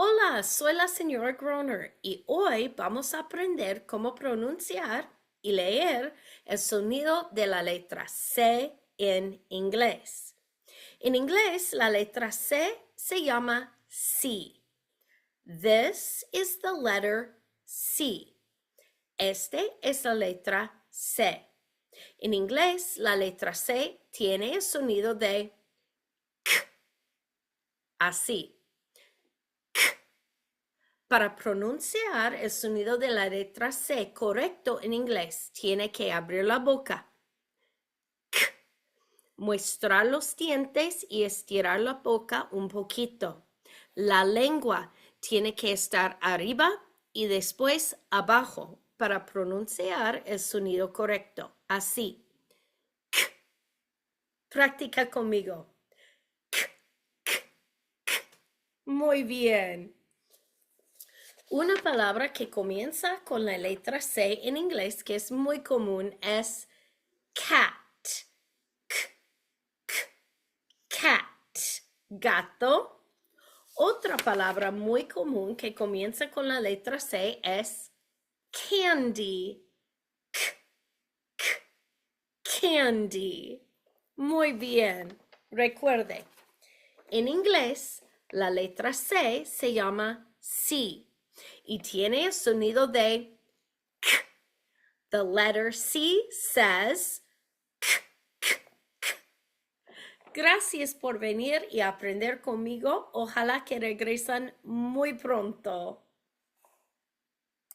Hola, soy la señora Groner y hoy vamos a aprender cómo pronunciar y leer el sonido de la letra C en inglés. En inglés, la letra C se llama C. This is the letter C. Este es la letra C. En inglés, la letra C tiene el sonido de K, así. Para pronunciar el sonido de la letra C correcto en inglés, tiene que abrir la boca, mostrar los dientes y estirar la boca un poquito. La lengua tiene que estar arriba y después abajo para pronunciar el sonido correcto. Así. Practica conmigo. Muy bien. Una palabra que comienza con la letra C en inglés que es muy común es cat. Cat, gato. Otra palabra muy común que comienza con la letra C es candy. Candy. Muy bien. Recuerde, en inglés la letra C se llama C y tiene el sonido de K. The letter C says Gracias por venir y aprender conmigo. Ojalá que regresen muy pronto.